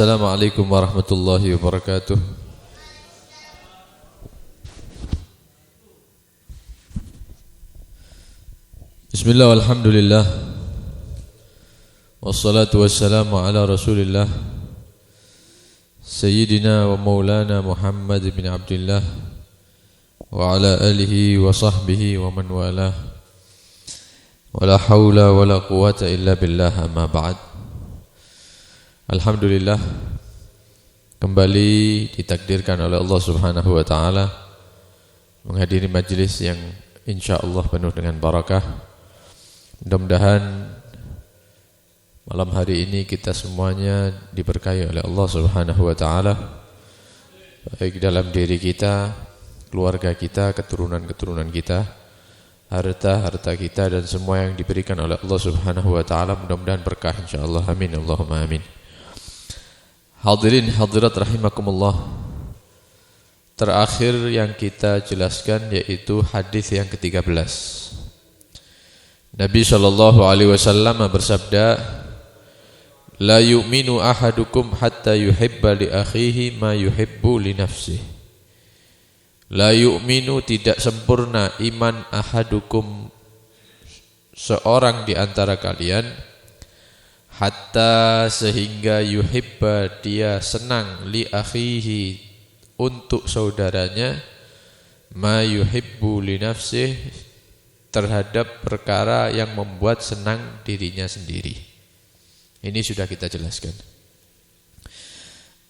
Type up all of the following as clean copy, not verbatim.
Assalamualaikum warahmatullahi wabarakatuh. Bismillah walhamdulillah. Wassalatu wassalamu ala rasulillah Sayyidina wa maulana Muhammad bin Abdullah wa ala alihi wa sahbihi wa man walah. Wala hawla wala quwata illa billah, amma ba'd. Alhamdulillah, kembali ditakdirkan oleh Allah Subhanahu wa taala menghadiri majlis yang insyaallah penuh dengan barakah. Mudah-mudahan malam hari ini kita semuanya diberkahi oleh Allah Subhanahu wa taala, baik dalam diri kita, keluarga kita, keturunan-keturunan kita, harta kita, dan semua yang diberikan oleh Allah Subhanahu wa taala mudah-mudahan berkah insyaallah. Amin Allahumma amin. Hadirin hadirat rahimakumullah. Terakhir yang kita jelaskan yaitu hadis yang ke-13. Nabi sallallahu alaihi wasallam bersabda, "La yu'minu ahadukum hatta yuhibba li akhihi ma yuhibbu li nafsihi." La yu'minu, tidak sempurna iman ahadukum, seorang di antara kalian, hatta sehingga yuhibba, dia senang, li akhihi, untuk saudaranya, ma yuhibbu li nafsih, terhadap perkara yang membuat senang dirinya sendiri. Ini sudah kita jelaskan.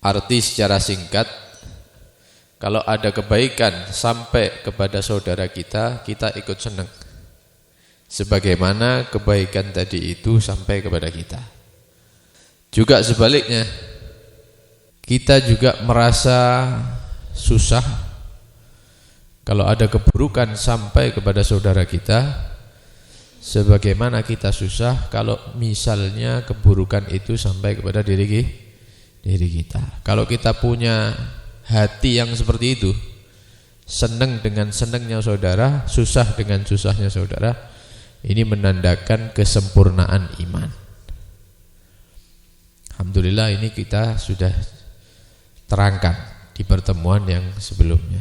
Arti secara singkat, kalau ada kebaikan sampai kepada saudara kita, kita ikut senang, sebagaimana kebaikan tadi itu sampai kepada kita. Juga sebaliknya, kita juga merasa susah kalau ada keburukan sampai kepada saudara kita, sebagaimana kita susah kalau misalnya keburukan itu sampai kepada diri kita. Kalau kita punya hati yang seperti itu, senang dengan senangnya saudara, susah dengan susahnya saudara, ini menandakan kesempurnaan iman. Alhamdulillah, ini kita sudah terangkan di pertemuan yang sebelumnya.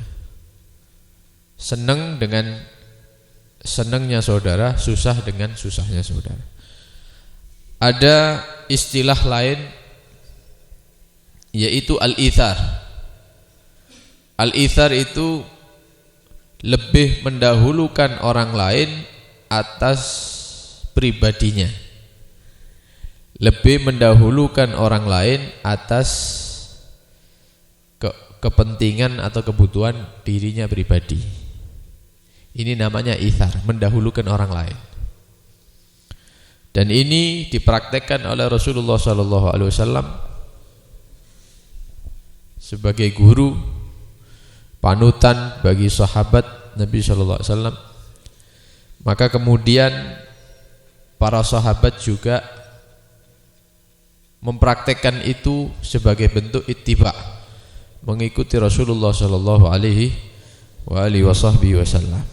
Senang dengan senangnya saudara, susah dengan susahnya saudara. Ada istilah lain yaitu al-ithar. Al-ithar itu lebih mendahulukan orang lain atas pribadinya, lebih mendahulukan orang lain atas kepentingan atau kebutuhan dirinya pribadi. Ini namanya ithar, mendahulukan orang lain. Dan ini dipraktekkan oleh Rasulullah SAW sebagai guru, panutan bagi sahabat Nabi SAW. Maka kemudian para sahabat juga mempraktekkan itu sebagai bentuk ittiba, mengikuti Rasulullah sallallahu alaihi wasallam.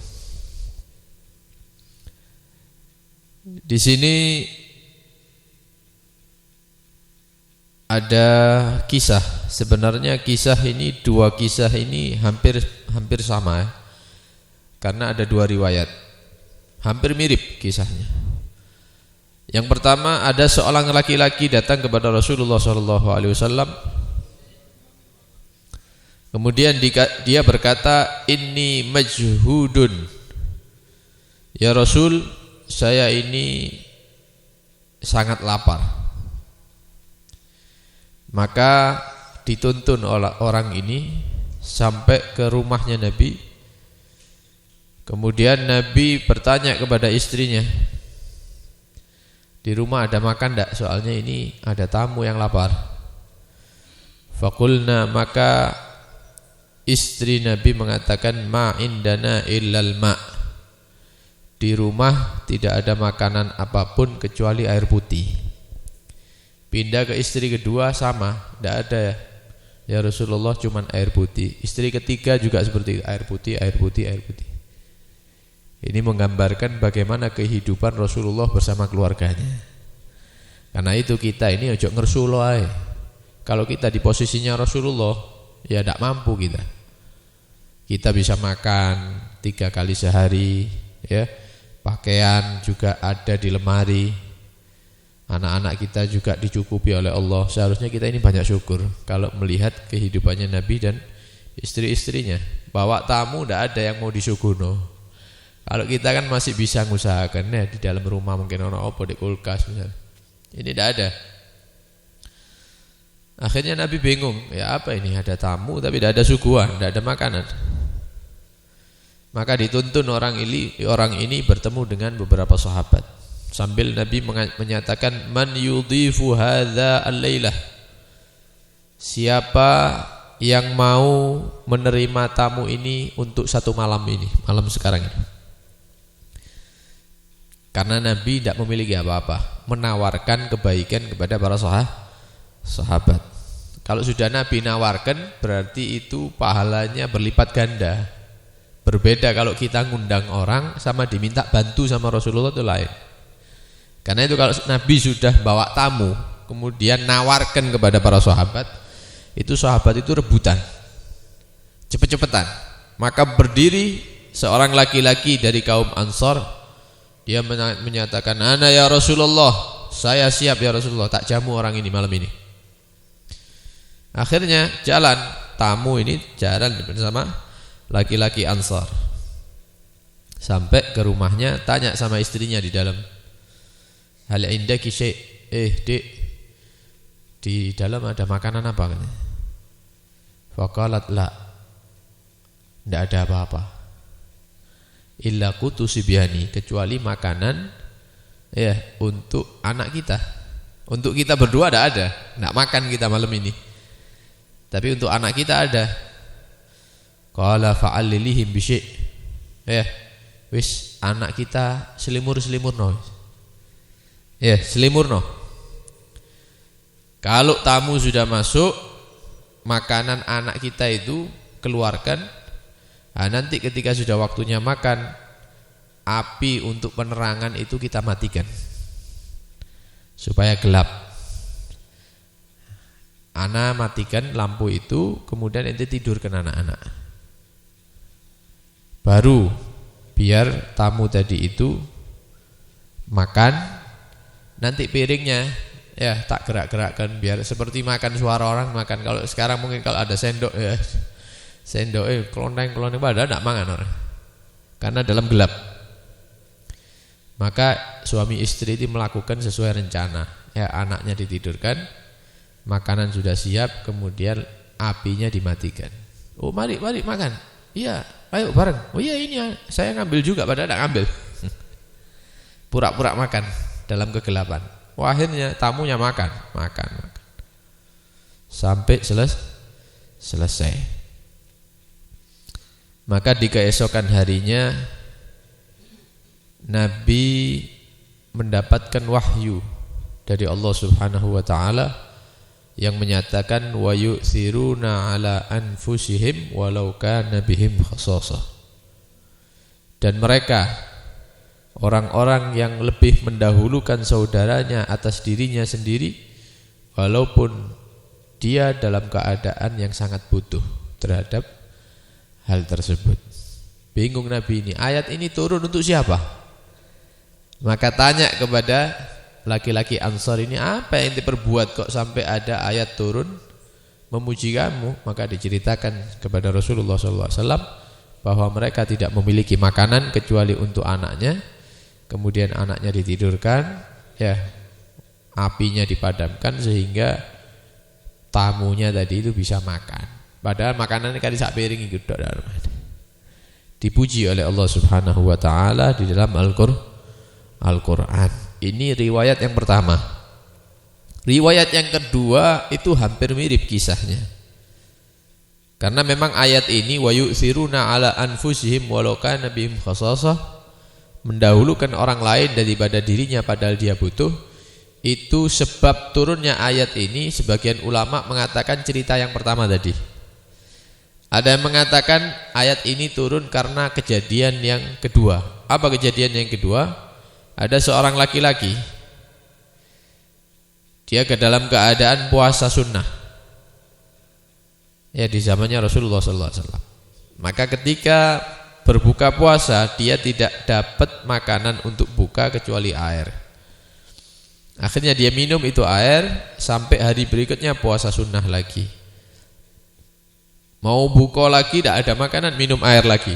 Di sini ada kisah. Sebenarnya kisah ini, dua kisah ini hampir sama, karena ada dua riwayat, hampir mirip kisahnya. Yang pertama, ada seorang laki-laki datang kepada Rasulullah SAW. Kemudian dia berkata, "Inni majhudun." Ya Rasul, saya ini sangat lapar. Maka dituntun oleh orang ini sampai ke rumahnya Nabi. Kemudian Nabi bertanya kepada istrinya, "Di rumah ada makan enggak? Soalnya ini ada tamu yang lapar." Faqulna, maka istri Nabi mengatakan, "Ma indana illal ma." Di rumah tidak ada makanan apapun kecuali air putih. Pindah ke istri kedua sama, tidak ada ya Rasulullah, cuman air putih. Istri ketiga juga seperti itu, air putih. Ini menggambarkan bagaimana kehidupan Rasulullah bersama keluarganya. Karena itu kita ini ojo ngersulo ae. Kalau kita di posisinya Rasulullah, ya tidak mampu kita. Kita bisa makan 3 kali sehari, ya. Pakaian juga ada di lemari. Anak-anak kita juga dicukupi oleh Allah. Seharusnya kita ini banyak syukur kalau melihat kehidupannya Nabi dan istri-istrinya. Bawa tamu tidak ada yang mau disuguhno. Kalau kita kan masih bisa ngusahakan ya, di dalam rumah mungkin ono apa di kulkas misalnya. Ini tidak ada. Akhirnya Nabi bingung, ya apa ini, ada tamu tapi tidak ada suguhan, tidak ada makanan. Maka dituntun orang ini bertemu dengan beberapa sahabat. Sambil Nabi menyatakan, man yudhifu hadza al-lailah. Siapa yang mau menerima tamu ini untuk 1 malam ini, malam sekarang ini. Karena Nabi tidak memiliki apa-apa, menawarkan kebaikan kepada para sahabat. Kalau sudah Nabi nawarkan, berarti itu pahalanya berlipat ganda. Berbeda kalau kita ngundang orang sama diminta bantu sama Rasulullah itu lain. Karena itu kalau Nabi sudah bawa tamu, kemudian nawarkan kepada para sahabat, itu sahabat itu rebutan, cepet-cepetan. Maka berdiri seorang laki-laki dari kaum Ansor, dia menyatakan, ana ya Rasulullah, saya siap ya Rasulullah, tak jamu orang ini malam ini. Akhirnya jalan, tamu ini jalan bersama laki-laki Ansar sampai ke rumahnya, tanya sama istrinya di dalam, hal indaki syai', dek, di dalam ada makanan apa? Faqalat la, tidak ada apa-apa, illa kutusibiyani, kecuali makanan ya untuk anak kita, untuk kita berdua tidak ada, tidak makan kita malam ini, tapi untuk anak kita ada. Qala fa'allilihim bisyai', ya wis anak kita selimur-selimurno, ya selimurno. Kalau tamu sudah masuk, makanan anak kita itu keluarkan. Nah, nanti ketika sudah waktunya makan, api untuk penerangan itu kita matikan supaya gelap. Ana matikan lampu itu, kemudian ente tidurkan anak-anak. Baru biar tamu tadi itu makan, nanti piringnya ya tak gerak-gerakkan biar seperti makan suara orang makan. Kalau sekarang mungkin kalau ada sendok ya, sendok keloneng-keloneng pada tidak makan orang, karena dalam gelap. Maka suami istri itu melakukan sesuai rencana. Ya, anaknya ditidurkan, makanan sudah siap, kemudian apinya dimatikan. Oh mari makan. Iya, ayo bareng. Oh iya ini saya ngambil juga, padahal tidak ngambil. Pura-pura makan dalam kegelapan. Wah, akhirnya tamunya makan. Sampai selesai. Maka di keesokan harinya Nabi mendapatkan wahyu dari Allah Subhanahu wa taala yang menyatakan wa yu'thiruna ala anfusihim walau kana bihim khasasah. Dan mereka orang-orang yang lebih mendahulukan saudaranya atas dirinya sendiri walaupun dia dalam keadaan yang sangat butuh terhadap hal tersebut. Bingung Nabi ini, ayat ini turun untuk siapa? Maka tanya kepada laki-laki Ansar ini, apa yang diperbuat kok sampai ada ayat turun memuji kamu? Maka diceritakan kepada Rasulullah SAW bahwa mereka tidak memiliki makanan kecuali untuk anaknya. Kemudian anaknya ditidurkan, ya apinya dipadamkan sehingga tamunya tadi itu bisa makan. Padahal makanannya kan sak piring itu dipuji oleh Allah Subhanahu wa taala di dalam Al-Qur'an. Ini riwayat yang pertama. Riwayat yang kedua itu hampir mirip kisahnya. Karena memang ayat ini wa yu'thiruna ala anfusihim walau kana bihim khasasah, mendahulukan orang lain daripada dirinya padahal dia butuh. Itu sebab turunnya ayat ini, sebagian ulama mengatakan cerita yang pertama tadi. Ada yang mengatakan ayat ini turun karena kejadian yang kedua. Apa kejadian yang kedua? Ada seorang laki-laki, dia ke dalam keadaan puasa sunnah, Ya, di zamannya Rasulullah sallallahu alaihi wasallam. Maka ketika berbuka puasa dia tidak dapat makanan untuk buka kecuali air. Akhirnya dia minum itu air sampai hari berikutnya puasa sunnah lagi. Mau buka lagi tidak ada makanan, minum air lagi.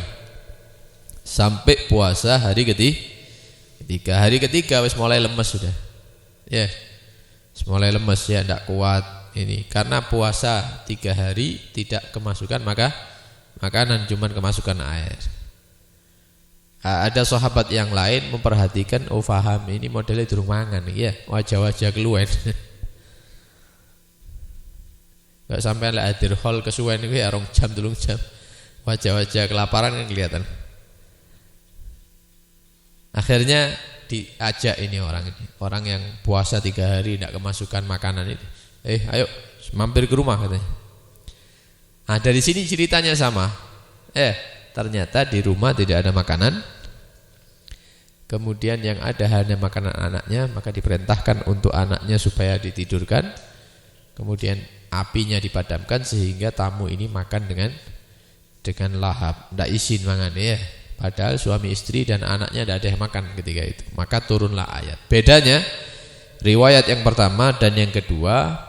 Sampai puasa hari ketiga. Hari ketiga wis mulai lemes sudah. Ya. Mulai lemes ya, tidak kuat ini. Karena puasa 3 hari tidak kemasukan maka makanan, cuman kemasukan air. Ada sahabat yang lain memperhatikan, oh faham ini modelnya durung mangan ya, wajah-wajah keluwen. Gak sampai lah hadir hall kesuwen iki ya 2 jam 3 jam. Wajah-wajah kelaparan kan kelihatan. Akhirnya diajak ini orang yang puasa 3 hari tidak kemasukan makanan itu. Ayo mampir ke rumah katanya. Nah, dari sini ceritanya sama. Ternyata di rumah tidak ada makanan. Kemudian yang ada hanya makanan anaknya, maka diperintahkan untuk anaknya supaya ditidurkan. Kemudian apinya dipadamkan sehingga tamu ini makan dengan lahap, tidak izin mangan ya. Padahal suami istri dan anaknya tidak ada yang makan ketika itu. Maka turunlah ayat. Bedanya riwayat yang pertama dan yang kedua.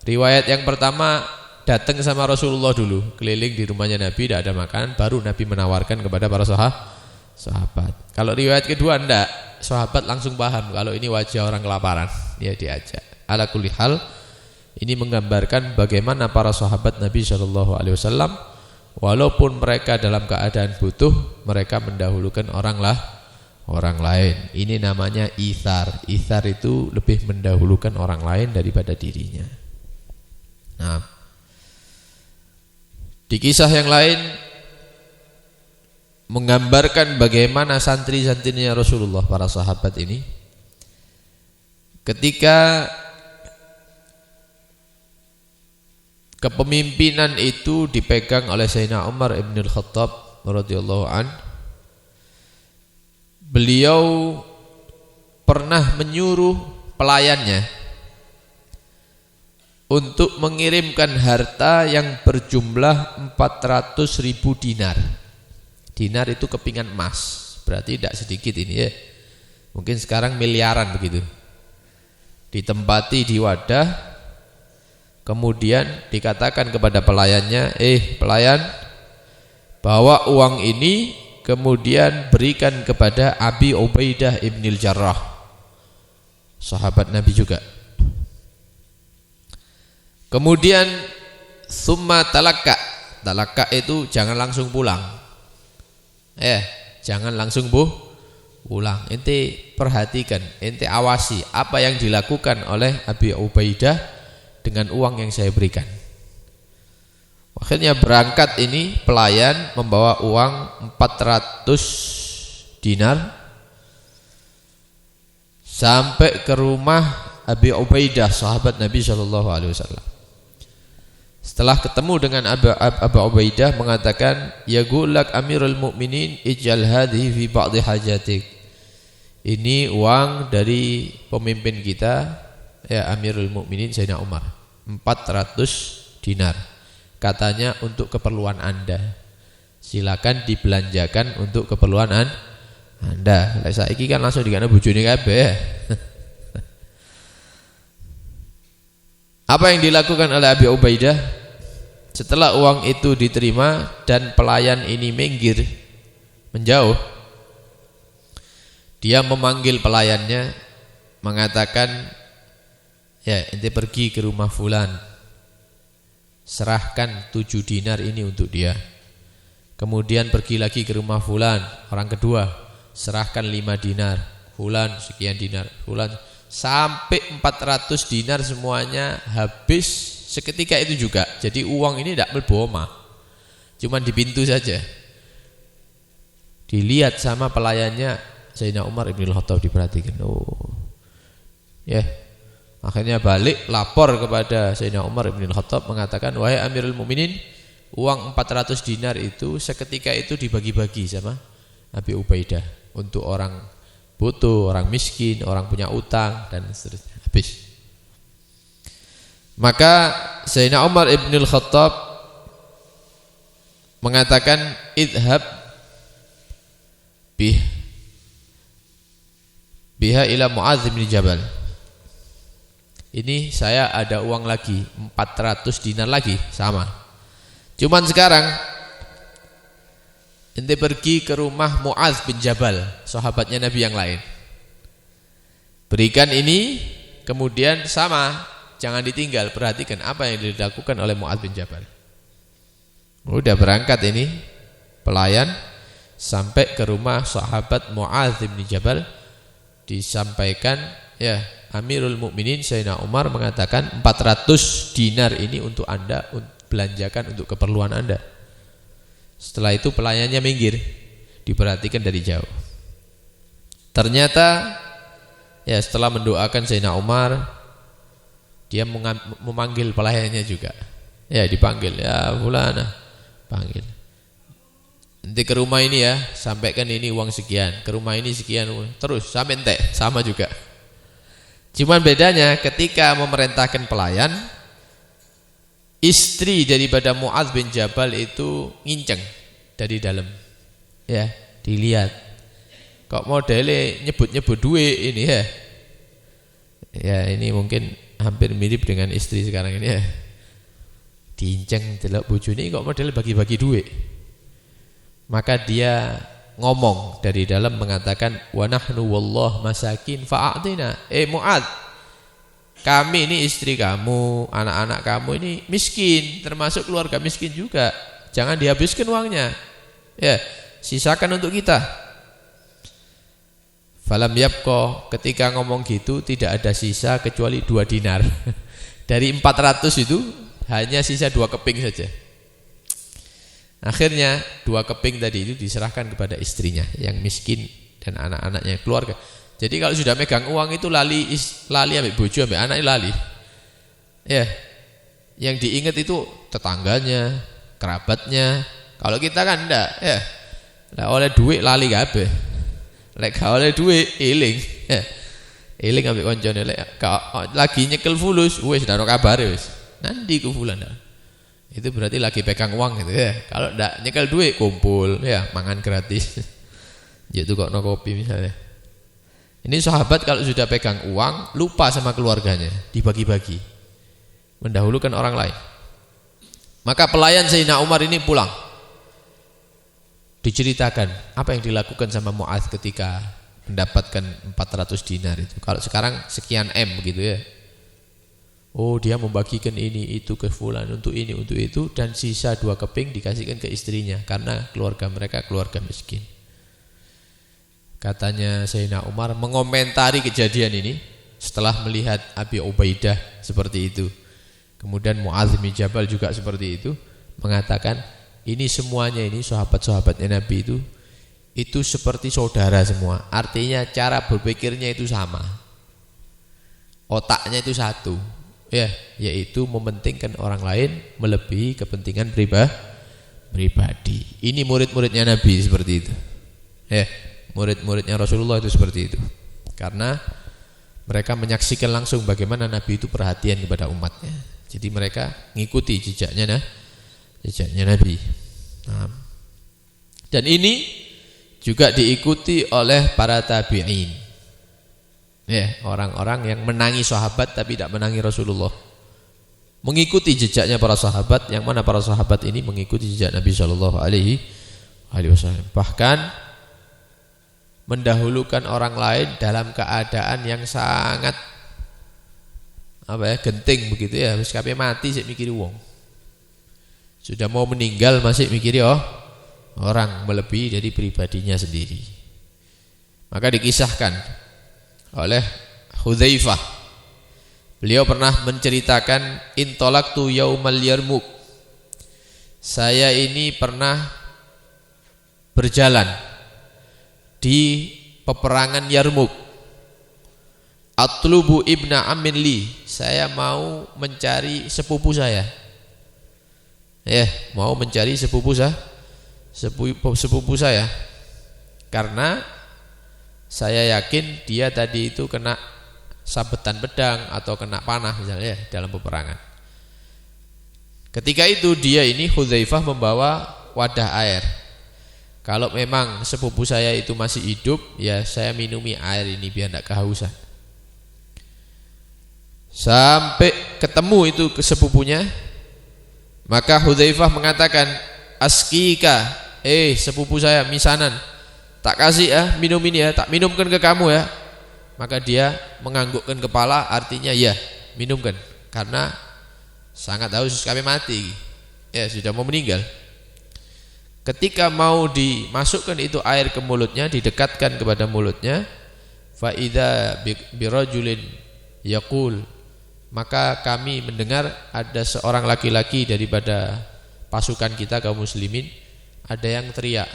Riwayat yang pertama datang sama Rasulullah dulu, keliling di rumahnya Nabi, tidak ada makanan, baru Nabi menawarkan kepada para sahabat. Kalau riwayat kedua enggak, sahabat langsung paham kalau ini wajah orang kelaparan, dia diajak. Ala kulli hal, ini menggambarkan bagaimana para sahabat Nabi SAW, walaupun mereka dalam keadaan butuh, mereka mendahulukan orang lain. Ini namanya ithar. Ithar itu lebih mendahulukan orang lain daripada dirinya. Nah, di kisah yang lain menggambarkan bagaimana santri-santrinya Rasulullah, para sahabat ini, ketika kepemimpinan itu dipegang oleh Sayyidina Umar ibn al-Khattab radhiyallahu an, beliau pernah menyuruh pelayannya untuk mengirimkan harta yang berjumlah 400.000 dinar. Dinar itu kepingan emas, berarti tidak sedikit ini ya. Mungkin sekarang miliaran begitu. Ditempati di wadah, kemudian dikatakan kepada pelayannya, pelayan, bawa uang ini, kemudian berikan kepada Abi Ubaidah ibnil Jarrah, sahabat Nabi juga. Kemudian summa talaka itu jangan langsung pulang. Jangan langsung pulang. Ente perhatikan, ente awasi apa yang dilakukan oleh Abi Ubaidah dengan uang yang saya berikan. Akhirnya berangkat ini pelayan membawa uang 400 dinar sampai ke rumah Abi Ubaidah, sahabat Nabi SAW. Setelah ketemu dengan Abu Ubaidah, mengatakan, ya gulak Amirul Mukminin ij'al hadhi fi ba'dhi hajatik. Ini uang dari pemimpin kita, ya Amirul Mukminin Sayyidina Umar, 400 dinar. Katanya untuk keperluan Anda. Silakan dibelanjakan untuk keperluan Anda. Lah saiki kan langsung dikana bojone kabeh. Apa yang dilakukan oleh Abi Ubaidah? Setelah uang itu diterima dan pelayan ini minggir, menjauh, dia memanggil pelayannya, mengatakan, ya ente pergi ke rumah fulan, serahkan 7 dinar ini untuk dia. Kemudian pergi lagi ke rumah fulan, orang kedua, serahkan 5 dinar, fulan sekian dinar, fulan, sampai 400 dinar semuanya habis seketika itu juga. Jadi uang ini tidak mlebu omah, cuman di pintu saja. Dilihat sama pelayannya Sayyidina Umar ibn al-Khattab, diperhatikan. Akhirnya balik lapor kepada Sayyidina Umar ibn al-Khattab, mengatakan, wahai Amirul Mukminin, uang 400 dinar itu seketika itu dibagi-bagi sama Abi Ubaidah untuk orang butuh, orang miskin, orang punya utang dan seterusnya, habis. Maka Sayyidina Umar ibn al-Khattab mengatakan idhab biha ila Mu'adz bin Jabal. Ini saya ada uang lagi 400 dinar lagi, sama. Cuman sekarang ente pergi ke rumah Mu'adz bin Jabal, sahabatnya Nabi yang lain. Berikan ini, kemudian sama, jangan ditinggal. Perhatikan apa yang dilakukan oleh Mu'adz bin Jabal. Udah berangkat ini pelayan sampai ke rumah sahabat Mu'adz bin Jabal, disampaikan, ya, Amirul Mukminin Sayyidina Umar mengatakan 400 dinar ini untuk Anda, belanjakan untuk keperluan Anda. Setelah itu pelayannya minggir, diperhatikan dari jauh. Ternyata ya setelah mendoakan Sayyidina Umar, dia memanggil pelayannya juga. Ya dipanggil, ya fulana, panggil. Nanti ke rumah ini ya, sampaikan ini uang sekian, ke rumah ini sekian, terus sampai ente, sama juga. Cuman bedanya ketika memerintahkan pelayan, istri daripada Mu'adz bin Jabal itu nginceng dari dalam. Ya, dilihat. Kok modelnya nyebut-nyebut duit ini ya. Ya, ini mungkin hampir mirip dengan istri sekarang ini ya. Diinceng delok bojone kok model bagi-bagi duit. Maka dia ngomong dari dalam mengatakan wa nahnu wallah masakin fa'atina. Mu'adz, kami ini istri kamu, anak-anak kamu ini miskin, termasuk keluarga miskin juga. Jangan dihabiskan uangnya. Ya, sisakan untuk kita. Falam yabqa, ketika ngomong gitu tidak ada sisa kecuali 2 dinar. Dari 400 itu hanya sisa 2 keping saja. Akhirnya 2 keping tadi itu diserahkan kepada istrinya yang miskin dan anak-anaknya, keluarga. Jadi kalau sudah megang uang itu lali ambil bojo, ambil anak lali. Ya. Yang diingat itu tetangganya, kerabatnya. Kalau kita kan enggak, ya. Lah oleh duit lali kabeh. Lek gak oleh duit eling. Ya. Eling ambek koncone lek lagi nyekel fulus, wis ndak ono kabare wis. Nanti ku fulan. Itu berarti lagi pegang uang gitu ya. Kalau ndak nyekel duit kumpul ya, mangan gratis. Gitu kok no kopi misalnya. Ini sahabat kalau sudah pegang uang lupa sama keluarganya, dibagi-bagi. Mendahulukan orang lain. Maka pelayan Sayyidina Umar ini pulang. Diceritakan apa yang dilakukan sama Mu'adz ketika mendapatkan 400 dinar itu. Kalau sekarang sekian M begitu ya. Oh, dia membagikan ini itu ke fulan, untuk ini untuk itu, dan sisa 2 keping dikasihkan ke istrinya karena keluarga mereka keluarga miskin. Katanya Sayyidina Umar mengomentari kejadian ini setelah melihat Abi Ubaidah seperti itu. Kemudian Mu'adz bin Jabal juga seperti itu, mengatakan ini semuanya ini sahabat-sahabatnya Nabi itu seperti saudara semua. Artinya cara berpikirnya itu sama. Otaknya itu satu. Ya, yaitu mementingkan orang lain melebihi kepentingan pribadi. Ini murid-muridnya Nabi seperti itu. Ya, murid-muridnya Rasulullah itu seperti itu. Karena mereka menyaksikan langsung bagaimana Nabi itu perhatian kepada umatnya. Jadi mereka ngikuti jejaknya Nabi. Nah, dan ini juga diikuti oleh para tabi'in. Ya, orang-orang yang menangi sahabat tapi tidak menangi Rasulullah. Mengikuti jejaknya para sahabat, yang mana para sahabat ini mengikuti jejak Nabi sallallahu alaihi wasallam. Bahkan mendahulukan orang lain dalam keadaan yang sangat genting begitu ya. Wis kabeh mati sik mikiri wong. Sudah mau meninggal masih mikiri orang, melebihi dari pribadinya sendiri. Maka dikisahkan oleh Hudzaifah, beliau pernah menceritakan intolaktu yaumal yarmuk, saya ini pernah berjalan di peperangan Yarmuk, atlubu ibna amin li, saya mau mencari sepupu saya, mau mencari sepupu saya, karena saya yakin dia tadi itu kena sabetan pedang atau kena panah misalnya dalam peperangan. Ketika itu dia ini Hudzaifah membawa wadah air. Kalau memang sepupu saya itu masih hidup, ya saya minumi air ini biar tidak kehausan. Sampai ketemu itu ke sepupunya, maka Hudzaifah mengatakan, askika, sepupu saya misanan, tak kasih ya minum ini ya, tak minumkan ke kamu ya. Maka dia menganggukkan kepala, artinya ya minumkan, karena sangat haus, kami mati, ya sudah mau meninggal. Ketika mau dimasukkan itu air ke mulutnya, didekatkan kepada mulutnya, fa idza birajulin yaqul, maka kami mendengar ada seorang laki-laki daripada pasukan kita kaum muslimin, ada yang teriak,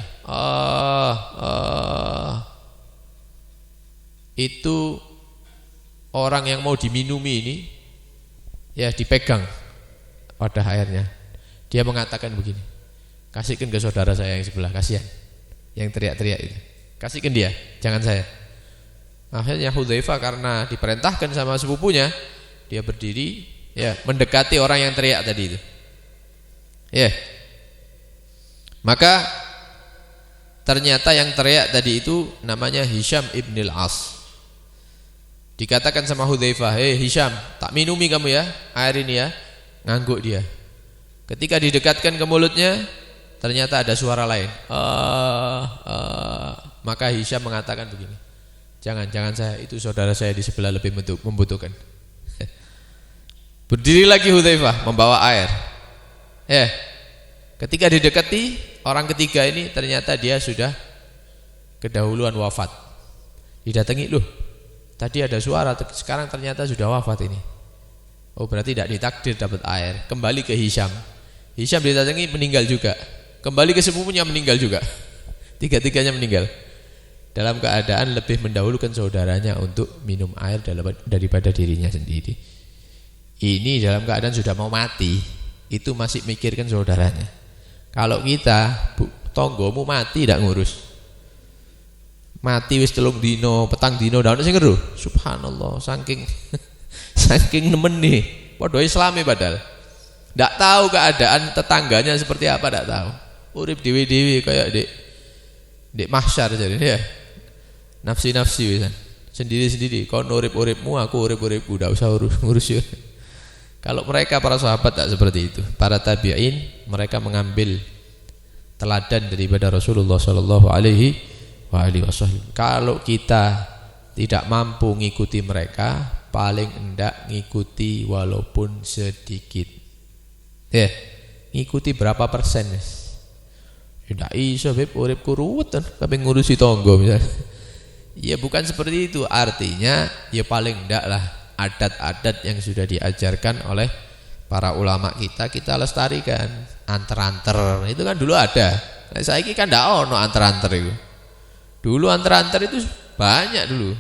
itu orang yang mau diminumi ini, ya dipegang wadah airnya. Dia mengatakan begini, kasihkan ke saudara saya yang sebelah, kasihan yang teriak-teriak itu, kasihkan dia, jangan saya. Akhirnya Hudzaifah karena diperintahkan sama sepupunya, dia berdiri, ya mendekati orang yang teriak tadi itu, ya. Maka ternyata yang teriak tadi itu namanya Hisham ibn al-As. Dikatakan sama Hudzaifah, Hisham, tak minumi kamu ya air ini ya. Ngangguk dia. Ketika didekatkan ke mulutnya, ternyata ada suara lain. Maka Hisham mengatakan begini, jangan saya, itu saudara saya di sebelah lebih membutuhkan. Berdiri lagi Hudzaifah membawa air. Ketika didekati orang ketiga ini, ternyata dia sudah kedahuluan wafat. Didatangi, loh tadi ada suara, sekarang ternyata sudah wafat ini. Oh berarti tidak ditakdir dapat air. Kembali ke Hisham. Hisham didatangi, meninggal juga. Kembali ke sepupunya, meninggal juga. Tiga-tiganya meninggal. Dalam keadaan lebih mendahulukan saudaranya untuk minum air daripada dirinya sendiri. Ini dalam keadaan sudah mau mati, itu masih mikirkan saudaranya. Kalau kita, tonggomu mati tidak ngurus. Mati wis 3 dino, petang dino, ndak ono sing ngeru. Subhanallah, saking nemen nih. Padha Islami padahal. Ndak tahu keadaan tetangganya seperti apa, ndak tahu. Urip dewi-dewi kayak dek mahsyar jadi ya. Nafsi-nafsi wisan. Sendiri-sendiri, kau urip-uripmu, aku urip-uripku, ndak usah ngurus ya. Kalau mereka para sahabat tak seperti itu. Para tabi'in mereka mengambil teladan daripada Rasulullah sallallahu alaihi wasallam. Kalau kita tidak mampu ngikuti mereka, paling enggak ngikuti walaupun sedikit. Ngikuti berapa persen Mas? Ndak iso beb uripku ruwet kabeh ngurusi tangga misalnya. Ya bukan seperti itu, artinya ya paling enggak lah adat-adat yang sudah diajarkan oleh para ulama kita lestarikan. Anter-anter itu kan dulu ada. Saiki kan ndak ono anter-anter itu. Dulu anter-anter itu banyak dulu.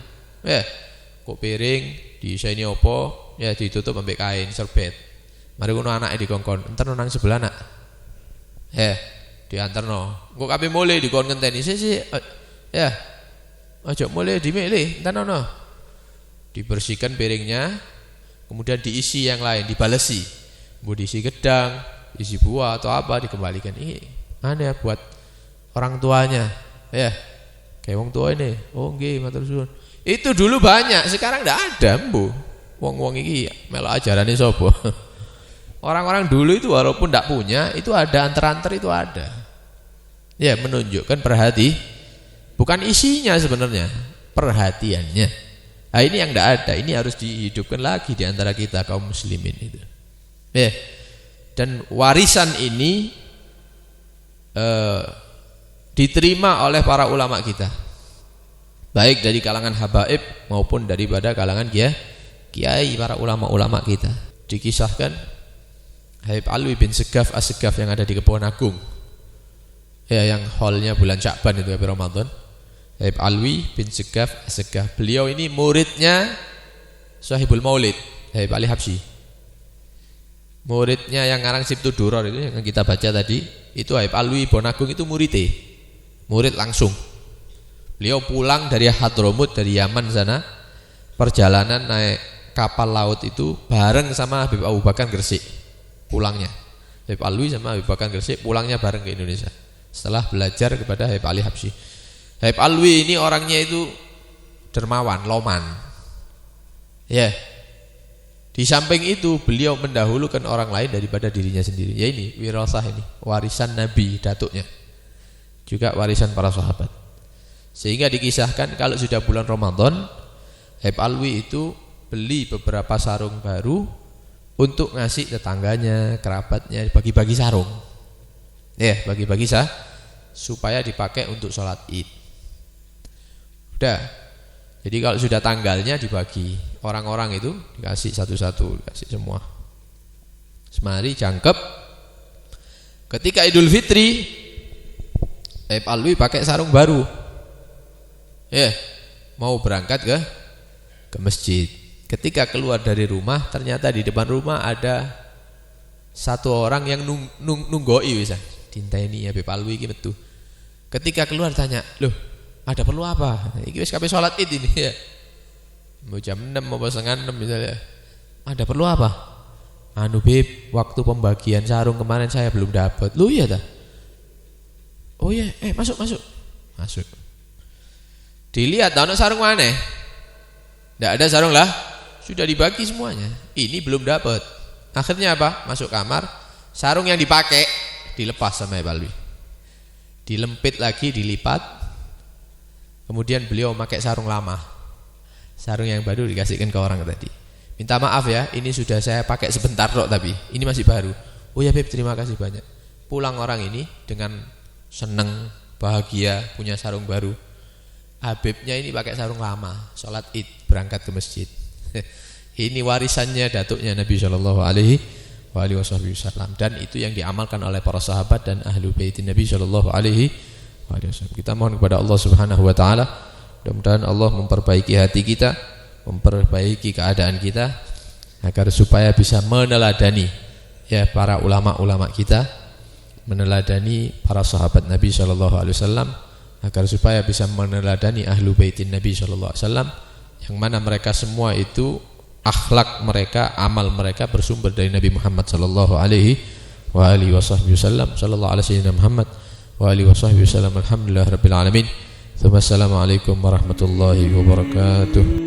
Kok piring diiseni opo, ya ditutup ambek kain serbet. Mari ngono anake dikongkon, entar nang sebelah nak. Dianterno. Kok kabeh mulai dikon ngenteni sik. Aja mulai dimilih, entar ono. Dibersihkan piringnya, kemudian diisi yang lain, dibalesi. Mau diisi gedang, isi buah atau apa, dikembalikan. Ini aneh buat orang tuanya. Kayak wong tua ini. Oh nggih, matur suwun. Itu dulu banyak, sekarang enggak ada, mbu. Wong-wong iki melok ajarane sapa? Orang-orang dulu itu walaupun enggak punya, itu ada anter-anter, itu ada. Ya, menunjukkan bukan isinya sebenarnya, perhatiannya. Nah ini yang tidak ada, ini harus dihidupkan lagi di antara kita kaum muslimin itu. Dan warisan ini diterima oleh para ulama kita, baik dari kalangan habaib maupun daripada kalangan kiai para ulama-ulama kita. Dikisahkan Habib Alwi bin Segaf As-Segaf yang ada di Kebon Agung, yang hallnya bulan Syakban itu Habib Ramadan. Habib Alwi bin Segaf As-Segaf, beliau ini muridnya Sahibul Maulid Habib Ali Habsyi. Muridnya yang ngarang Sibtu Duror itu yang kita baca tadi, itu Habib Alwi Bonagung itu murid langsung. Beliau pulang dari Hadramut, dari Yaman sana, perjalanan naik kapal laut itu bareng sama Habib Abu Bakar Gresik pulangnya. Habib Alwi sama Habib Bakar Gresik pulangnya bareng ke Indonesia setelah belajar kepada Habib Ali Habsyi. Habib Alwi ini orangnya itu dermawan, loman. Ya. Di samping itu beliau mendahulukan orang lain daripada dirinya sendiri. Ya ini wirasah ini, warisan Nabi datuknya. Juga warisan para sahabat. Sehingga dikisahkan kalau sudah bulan Ramadan, Habib Alwi itu beli beberapa sarung baru untuk ngasih tetangganya, kerabatnya, bagi-bagi sarung. Ya, bagi-bagi supaya dipakai untuk sholat Id. Udah. Jadi kalau sudah tanggalnya dibagi, orang-orang itu dikasih satu-satu, dikasih semua. Semari jangkep. Ketika Idul Fitri, Habib Alwi pakai sarung baru. Ya, mau berangkat ke masjid. Ketika keluar dari rumah, ternyata di depan rumah ada satu orang yang nunggoi bisa. Dinteni Habib Alwi iki metu. Ketika keluar tanya, "Loh, ada perlu apa? Iki wis kabeh salat Id ini ya." Mau jam 6 mau setengah 6 misalnya. Ada perlu apa? Anu Bib, waktu pembagian sarung kemarin saya belum dapat. Lu iya dah? Oh iya, masuk. Masuk. Dilihat ada sarung mana? Tidak ada sarung lah. Sudah dibagi semuanya. Ini belum dapat. Akhirnya apa? Masuk kamar, sarung yang dipakai dilepas sama Habib Alwi. Dilempit lagi, dilipat. Kemudian beliau pakai sarung lama. Sarung yang baru dikasihkan ke orang tadi. Minta maaf ya, ini sudah saya pakai sebentar kok tapi ini masih baru. Oh ya Beb, terima kasih banyak. Pulang orang ini dengan senang, bahagia, punya sarung baru. Habibnya ini pakai sarung lama, sholat Id, berangkat ke masjid. Ini warisannya datuknya Nabi Shallallahu Alaihi Wasallam, dan itu yang diamalkan oleh para sahabat dan ahlu bait Nabi Shallallahu Alaihi Wasallam. Kita mohon kepada Allah Subhanahu Wa Taala, mudah-mudahan Allah memperbaiki hati kita, memperbaiki keadaan kita, agar supaya bisa meneladani ya para ulama-ulama kita, meneladani para sahabat Nabi Shallallahu Alaihi Wasallam, agar supaya bisa meneladani ahlu baitin Nabi Shallallahu Alaihi Wasallam, yang mana mereka semua itu akhlak mereka, amal mereka bersumber dari Nabi Muhammad sallallahu alaihi wasallam. Sallallahu alaihi Muhammad wa alihi wasallam. Alhamdulillah rabbil alamin. Assalamualaikum warahmatullahi wabarakatuh.